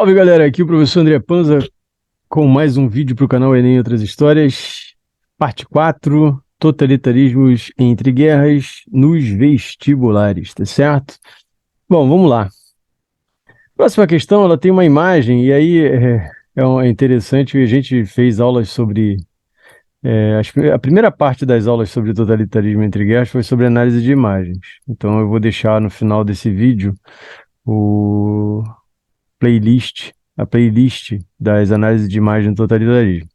Salve galera, aqui é o professor André Panza com mais um vídeo para o canal Enem e Outras Histórias, parte 4, totalitarismos entre guerras nos vestibulares, tá certo? Bom, vamos lá. Próxima questão, ela tem uma imagem, e aí é interessante, a gente fez aulas sobre... a primeira parte das aulas sobre totalitarismo entre guerras foi sobre análise de imagens. Então eu vou deixar no final desse vídeo o a playlist das análises de imagem do totalitarismo.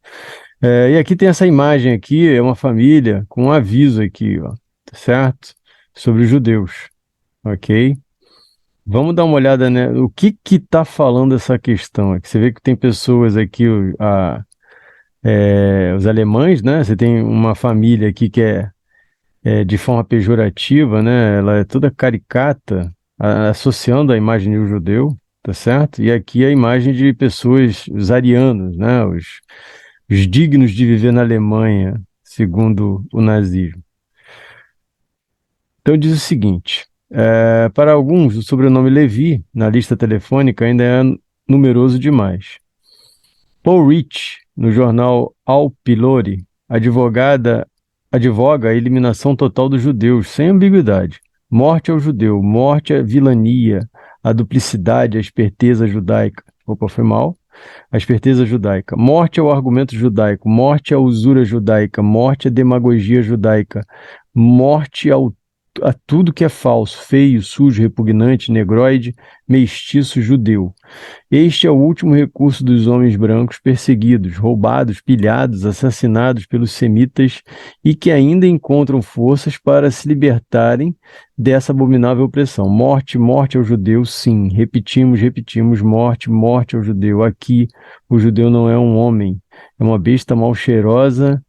E aqui tem essa imagem aqui, é uma família com um aviso aqui, ó, tá certo? Sobre os judeus, ok? Vamos dar uma olhada, né? O que que tá falando essa questão aqui? Você vê que tem pessoas aqui, os alemães, né? Você tem uma família aqui que é de forma pejorativa, né? Ela é toda caricata, associando a imagem de um judeu, tá certo? E aqui a imagem de pessoas, os arianos, né? Os dignos de viver na Alemanha, segundo o nazismo. Então diz o seguinte, para alguns o sobrenome Levi, na lista telefônica, ainda é numeroso demais. Paul Rich, no jornal Al Pilori, advoga a eliminação total dos judeus, sem ambiguidade. Morte ao judeu, morte à vilania, à duplicidade, à esperteza judaica. Opa, foi mal. A esperteza judaica. Morte ao argumento judaico, morte à usura judaica, morte à demagogia judaica, morte a tudo que é falso, feio, sujo, repugnante, negroide, mestiço, judeu. Este é o último recurso dos homens brancos perseguidos, roubados, pilhados, assassinados pelos semitas e que ainda encontram forças para se libertarem dessa abominável opressão. Morte, morte ao judeu, sim. Repetimos, repetimos, morte, morte ao judeu. Aqui, o judeu não é um homem, é uma besta mal cheirosa.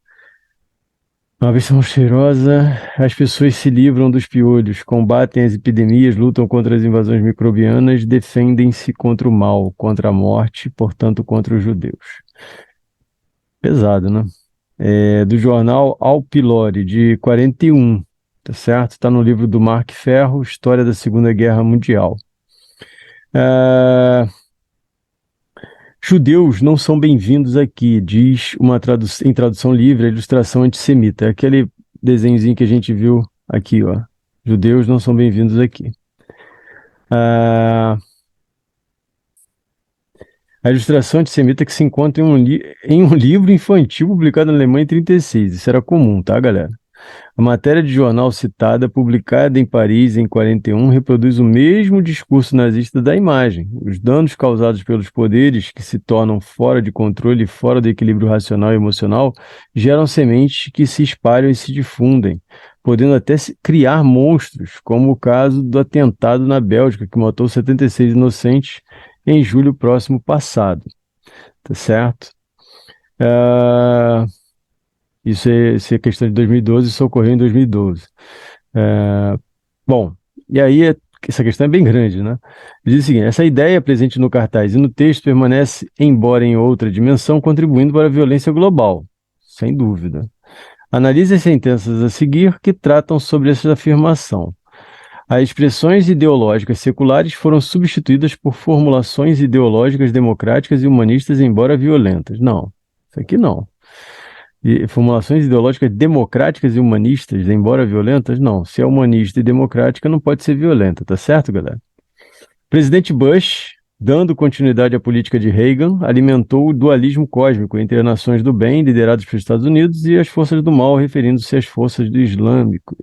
Uma besta mal cheirosa, as pessoas se livram dos piolhos, combatem as epidemias, lutam contra as invasões microbianas, defendem-se contra o mal, contra a morte, portanto, contra os judeus. Pesado, né? Do jornal Al Pilori, de 41, tá certo? Está no livro do Mark Ferro, História da Segunda Guerra Mundial. Judeus não são bem-vindos aqui, diz em tradução livre a ilustração antissemita. É aquele desenhozinho que a gente viu aqui, ó. Judeus não são bem-vindos aqui. A ilustração antissemita que se encontra em um livro infantil publicado na Alemanha em 1936. Isso era comum, tá, galera? A matéria de jornal citada, publicada em Paris em 41, reproduz o mesmo discurso nazista da imagem. Os danos causados pelos poderes, que se tornam fora de controle e fora do equilíbrio racional e emocional, geram sementes que se espalham e se difundem, podendo até criar monstros, como o caso do atentado na Bélgica, que matou 76 inocentes em julho próximo passado. Tá certo? Isso é questão de 2012, isso ocorreu em 2012. Bom, e aí essa questão é bem grande, né? Diz o seguinte, essa ideia presente no cartaz e no texto permanece, embora em outra dimensão, contribuindo para a violência global, sem dúvida. Analise as sentenças a seguir que tratam sobre essa afirmação. As expressões ideológicas seculares foram substituídas por formulações ideológicas democráticas e humanistas, embora violentas. Não, isso aqui não. E formulações ideológicas democráticas e humanistas, embora violentas, não. Se é humanista e democrática, não pode ser violenta, tá certo, galera? Presidente Bush, dando continuidade à política de Reagan, alimentou o dualismo cósmico entre as nações do bem, lideradas pelos Estados Unidos, e as forças do mal, referindo-se às forças do islâmico,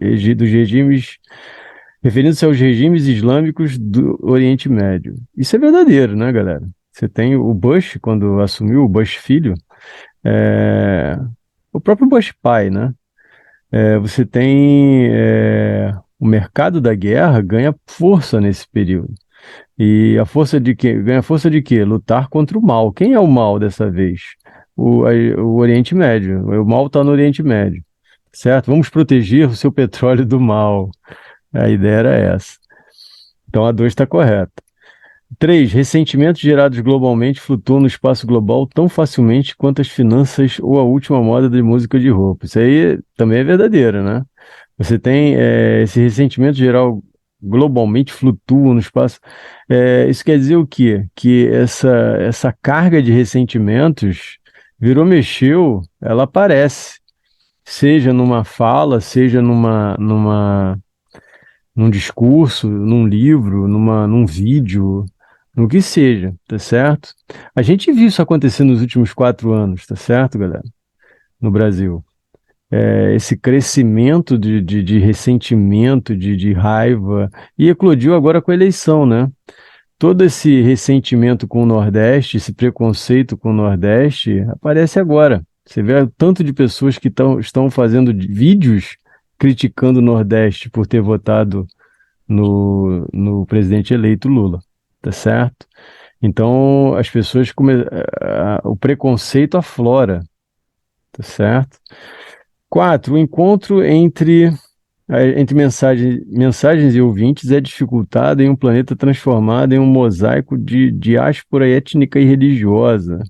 referindo-se aos regimes islâmicos do Oriente Médio. Isso é verdadeiro, né, galera? Você tem o Bush, quando assumiu, o Bush filho, o próprio Bush pai, né? Você tem o mercado da guerra ganha força nesse período. E a força de quê? Ganha força de quê? Lutar contra o mal. Quem é o mal dessa vez? O Oriente Médio. O mal está no Oriente Médio, certo? Vamos proteger o seu petróleo do mal. A ideia era essa. Então a 2 está correta. 3. Ressentimentos gerados globalmente flutuam no espaço global tão facilmente quanto as finanças ou a última moda de música de roupa. Isso aí também é verdadeiro, né? Você tem esse ressentimento globalmente flutuam no espaço. Isso quer dizer o quê? Que essa carga de ressentimentos virou, mexeu, ela aparece, seja numa fala, seja num discurso, num livro, num vídeo, no que seja, tá certo? A gente viu isso acontecer nos últimos 4 anos, tá certo, galera? No Brasil. Esse crescimento de ressentimento, de raiva, e eclodiu agora com a eleição, né? Todo esse ressentimento com o Nordeste, esse preconceito com o Nordeste, aparece agora. Você vê o tanto de pessoas que estão fazendo vídeos criticando o Nordeste por ter votado no presidente eleito Lula, tá certo? Então, as pessoas, o preconceito aflora, tá certo? 4, o encontro entre mensagens e ouvintes é dificultado em um planeta transformado em um mosaico de diáspora étnica e religiosa.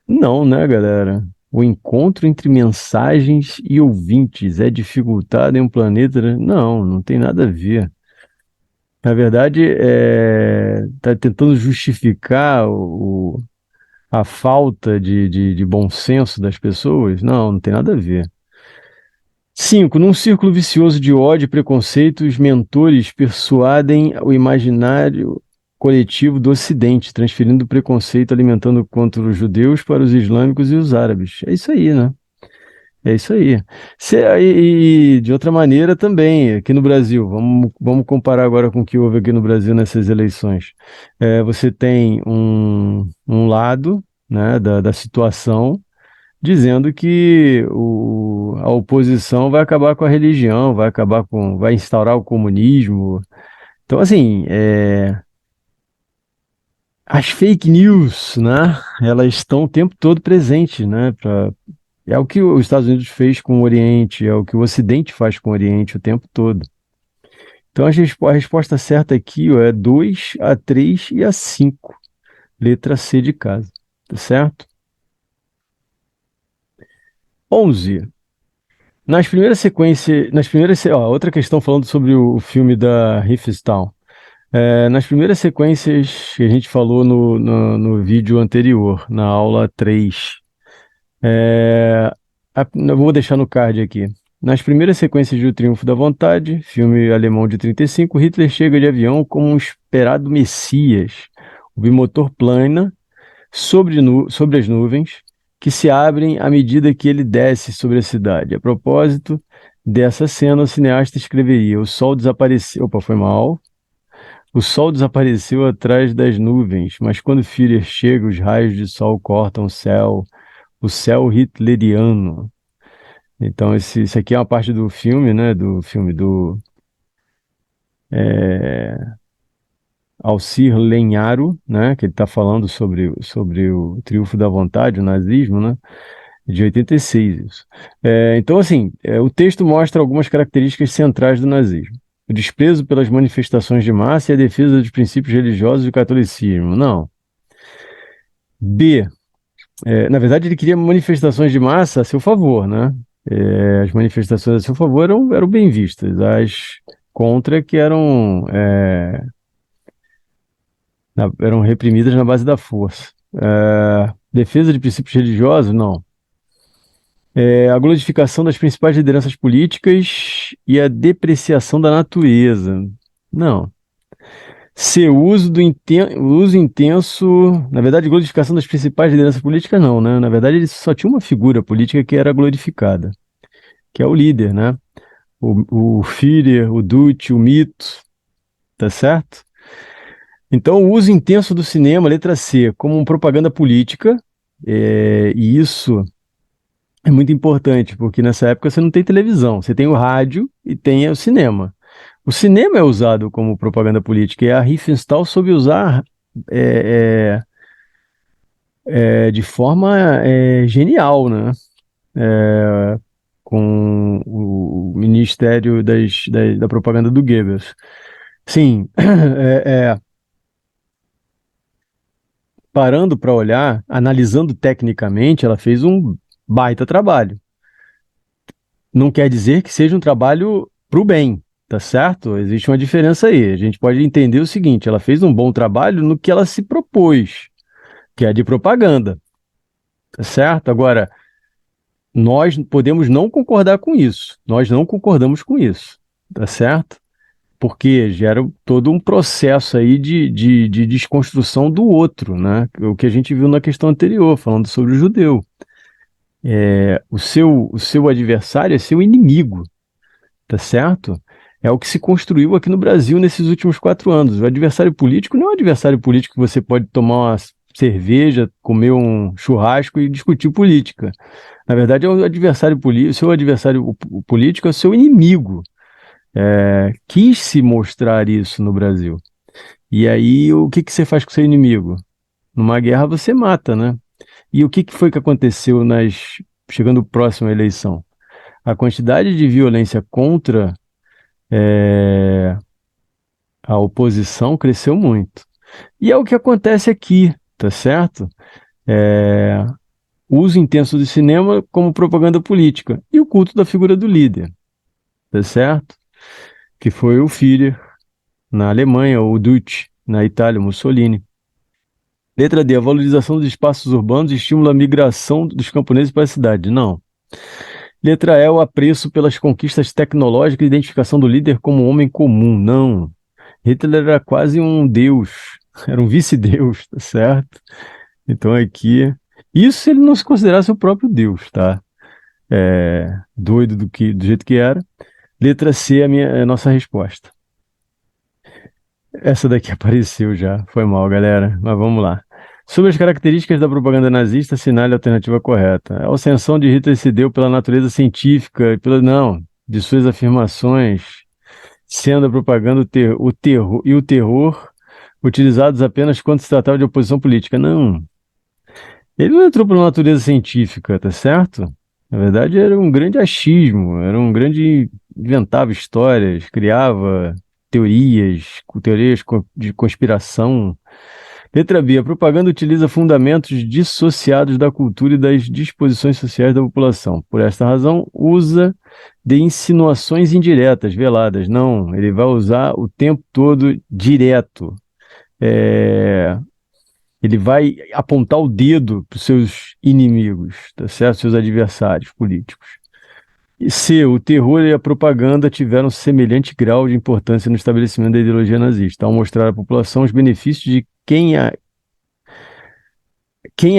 Não, né, galera? O encontro entre mensagens e ouvintes é dificultado em um planeta. Não, não tem nada a ver. Na verdade, está tentando justificar a falta de bom senso das pessoas? Não, não tem nada a ver. 5. Num círculo vicioso de ódio e preconceito, os mentores persuadem o imaginário coletivo do Ocidente, transferindo o preconceito, alimentando contra os judeus para os islâmicos e os árabes. É isso aí, né? É isso aí. E de outra maneira também, aqui no Brasil, vamos comparar agora com o que houve aqui no Brasil nessas eleições. Você tem um lado, né, da situação dizendo que a oposição vai acabar com a religião, vai instaurar o comunismo. Então, assim, as fake news, né, elas estão o tempo todo presentes, né, é o que os Estados Unidos fez com o Oriente, é o que o Ocidente faz com o Oriente o tempo todo. Então, a resposta certa aqui, ó, é 2, a 3 e a 5. Letra C de casa, tá certo? 11. Outra questão falando sobre o filme da Riffstown. Nas primeiras sequências que a gente falou no vídeo anterior, na aula 3, eu vou deixar no card aqui. Nas primeiras sequências de O Triunfo da Vontade, filme alemão de 35, Hitler chega de avião como um esperado messias. O bimotor plana sobre as nuvens, que se abrem à medida que ele desce sobre a cidade. A propósito dessa cena, o cineasta escreveria: o sol desapareceu. Opa, foi mal. O sol desapareceu atrás das nuvens, mas quando Führer chega, os raios de sol cortam o céu hitleriano. Então, isso aqui é uma parte do filme, né? Do filme do Alcir Lenharo, né? Que ele está falando sobre o triunfo da vontade, o nazismo, né? De 86, isso. Então, assim, o texto mostra algumas características centrais do nazismo. O desprezo pelas manifestações de massa e a defesa dos princípios religiosos do catolicismo. Não. B. Na verdade, ele queria manifestações de massa a seu favor, né? As manifestações a seu favor eram bem vistas. As contra que eram reprimidas na base da força. Defesa de princípios religiosos? Não. A glorificação das principais lideranças políticas e a depreciação da natureza. Não. C, o uso intenso. Na verdade, glorificação das principais lideranças políticas, não, né? Na verdade, ele só tinha uma figura política que era glorificada, que é o líder, né? O Führer, o Duce, o mito, tá certo? Então, o uso intenso do cinema, letra C, como propaganda política, e isso é muito importante, porque nessa época você não tem televisão, você tem o rádio e tem o cinema. O cinema é usado como propaganda política e a Riefenstahl soube usar de forma genial, né? Com o Ministério da Propaganda do Goebbels. Sim, parando para olhar, analisando tecnicamente, ela fez um baita trabalho. Não quer dizer que seja um trabalho para o bem, tá certo? Existe uma diferença aí. A gente pode entender o seguinte: ela fez um bom trabalho no que ela se propôs, que é de propaganda, tá certo? Agora, nós podemos não concordar com isso. Nós não concordamos com isso, tá certo? Porque gera todo um processo aí de desconstrução do outro, né? O que a gente viu na questão anterior, falando sobre o judeu. O seu adversário é seu inimigo, tá certo? É o que se construiu aqui no Brasil nesses últimos 4 anos. O adversário político não é um adversário político que você pode tomar uma cerveja, comer um churrasco e discutir política. Na verdade, é o adversário político, o seu adversário político é o seu inimigo. Quis se mostrar isso no Brasil. E aí, o que que você faz com o seu inimigo? Numa guerra você mata, né? E o que que foi que aconteceu chegando próximo à eleição? A quantidade de violência contra a oposição cresceu muito. E é o que acontece aqui, tá certo? O uso intenso do cinema como propaganda política e o culto da figura do líder, tá certo? Que foi o Führer na Alemanha, ou o Duce na Itália, Mussolini. Letra D, a valorização dos espaços urbanos estimula a migração dos camponeses para a cidade. Não. Letra E, o apreço pelas conquistas tecnológicas e identificação do líder como um homem comum. Não. Hitler era quase um deus, era um vice-deus, tá certo? Então aqui, isso se ele não se considerasse o próprio deus, tá? Doido do jeito que era. Letra C, a nossa resposta. Essa daqui apareceu já, foi mal, galera, mas vamos lá. Sobre as características da propaganda nazista, assinale a alternativa correta. A ascensão de Hitler se deu pela natureza científica, não, de suas afirmações, sendo a propaganda o terror utilizados apenas quando se tratava de oposição política. Não, ele não entrou pela natureza científica, tá certo? Na verdade, era um grande achismo, era um grande... inventava histórias, criava teorias de conspiração. Letra B, a propaganda utiliza fundamentos dissociados da cultura e das disposições sociais da população. Por esta razão, usa de insinuações indiretas, veladas. Não, ele vai usar o tempo todo direto. Ele vai apontar o dedo para os seus inimigos, tá certo? Seus adversários políticos. E C, o terror e a propaganda tiveram semelhante grau de importância no estabelecimento da ideologia nazista, ao mostrar à população os benefícios de quem a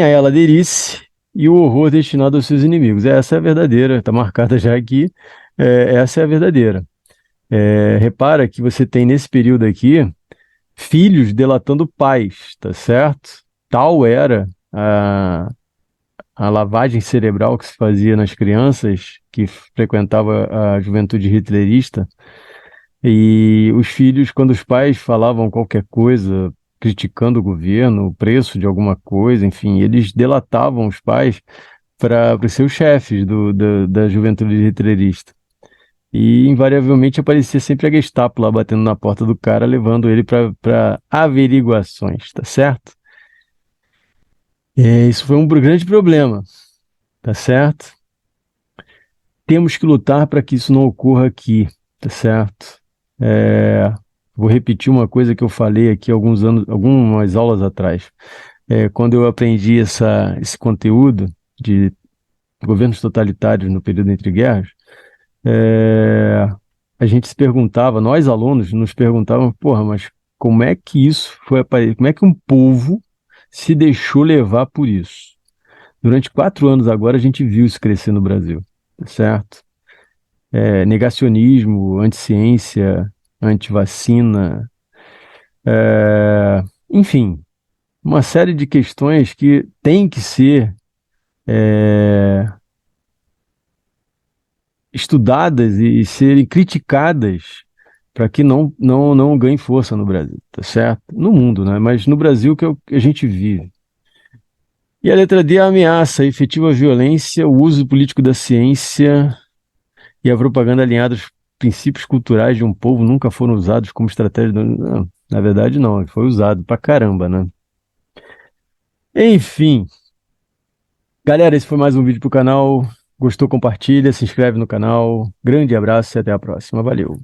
ela aderisse e o horror destinado aos seus inimigos. Essa é a verdadeira, está marcada já aqui, essa é a verdadeira. Repara que você tem nesse período aqui filhos delatando pais, tá certo? Tal era a lavagem cerebral que se fazia nas crianças que frequentava a juventude hitlerista, e os filhos, quando os pais falavam qualquer coisa, criticando o governo, o preço de alguma coisa, enfim, eles delatavam os pais para os seus chefes da juventude hitlerista. E invariavelmente aparecia sempre a Gestapo lá batendo na porta do cara, levando ele para averiguações, tá certo? Isso foi um grande problema, tá certo? Temos que lutar para que isso não ocorra aqui, tá certo? Vou repetir uma coisa que eu falei aqui algumas aulas atrás. Quando eu aprendi esse conteúdo de governos totalitários no período entre guerras, a gente se perguntava, nós alunos nos perguntávamos, porra, mas como é que isso foi aparecer? Como é que um povo se deixou levar por isso? Durante 4 anos agora a gente viu isso crescer no Brasil, tá certo? Negacionismo, anticiência, antivacina, enfim, uma série de questões que têm que ser estudadas e serem criticadas para que não ganhe força no Brasil, tá certo? No mundo, né? Mas no Brasil que é o que a gente vive. E a letra D, a ameaça, a efetiva violência, o uso político da ciência e a propaganda alinhados aos princípios culturais de um povo nunca foram usados como estratégia. Não, na verdade, não, foi usado pra caramba, né? Enfim, galera, esse foi mais um vídeo pro canal. Gostou, compartilha, se inscreve no canal. Grande abraço e até a próxima. Valeu!